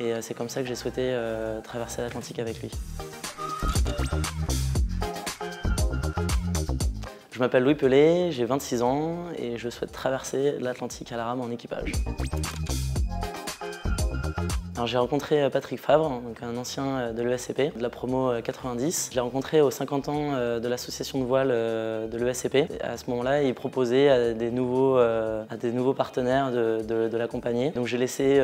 et c'est comme ça que j'ai souhaité traverser l'Atlantique avec lui. Je m'appelle Louis Pelé, j'ai 26 ans et je souhaite traverser l'Atlantique à la rame en équipage. J'ai rencontré Patrick Favre, donc un ancien de l'ESCP, de la promo 90. Je l'ai rencontré aux 50 ans de l'association de voile de l'ESCP. À ce moment-là, il proposait à des nouveaux partenaires de l'accompagner. Donc j'ai laissé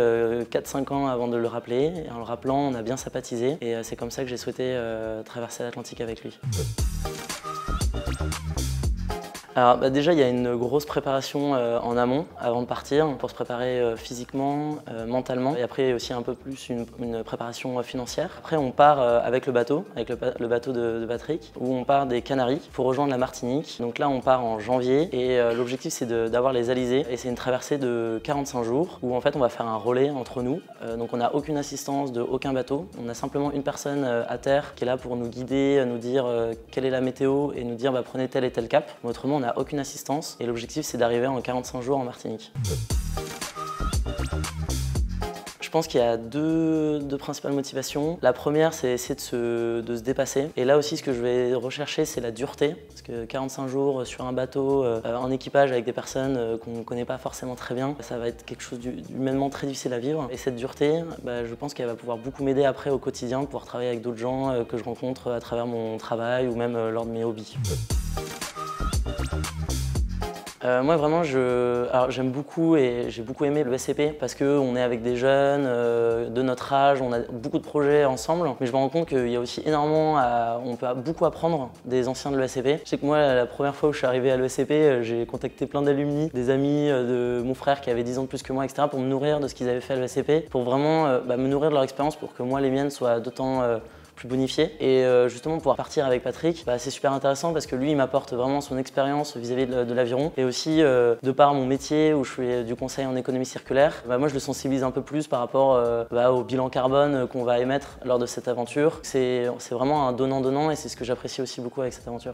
4-5 ans avant de le rappeler. Et en le rappelant, on a bien sympathisé. Et c'est comme ça que j'ai souhaité traverser l'Atlantique avec lui. Alors déjà, il y a une grosse préparation en amont, avant de partir, pour se préparer physiquement, mentalement, et après aussi un peu plus une préparation financière. Après, on part avec le bateau de Patrick, où on part des Canaries pour rejoindre la Martinique. Donc là, on part en janvier, et l'objectif, c'est d'avoir les alizés, et c'est une traversée de 45 jours, où en fait, on va faire un relais entre nous. Donc on n'a aucune assistance de aucun bateau, on a simplement une personne à terre qui est là pour nous guider, nous dire quelle est la météo, et nous dire bah, prenez tel et tel cap. Mais autrement, on n'a aucune assistance et l'objectif c'est d'arriver en 45 jours en Martinique. Je pense qu'il y a deux principales motivations. La première, c'est essayer de se dépasser. Et là aussi, ce que je vais rechercher, c'est la dureté. Parce que 45 jours sur un bateau, en équipage avec des personnes qu'on ne connaît pas forcément très bien, ça va être quelque chose d'humainement très difficile à vivre. Et cette dureté, je pense qu'elle va pouvoir beaucoup m'aider après au quotidien, pouvoir travailler avec d'autres gens que je rencontre à travers mon travail ou même lors de mes hobbies. Moi vraiment, j'aime beaucoup et j'ai beaucoup aimé le SCP parce qu'on est avec des jeunes de notre âge, on a beaucoup de projets ensemble, mais je me rends compte qu'il y a aussi énormément on peut beaucoup apprendre des anciens de l'ESCP. Je sais que moi, la première fois où je suis arrivé à l'ESCP, j'ai contacté plein d'alumni, des amis de mon frère qui avait 10 ans de plus que moi, etc., pour me nourrir de ce qu'ils avaient fait à l'ESCP, pour vraiment me nourrir de leur expérience pour que moi, les miennes soient d'autant plus bonifié. Et justement pouvoir partir avec Patrick, c'est super intéressant parce que lui il m'apporte vraiment son expérience vis-à-vis de l'aviron et aussi de par mon métier où je fais du conseil en économie circulaire, moi je le sensibilise un peu plus par rapport au bilan carbone qu'on va émettre lors de cette aventure. C'est vraiment un donnant-donnant et c'est ce que j'apprécie aussi beaucoup avec cette aventure.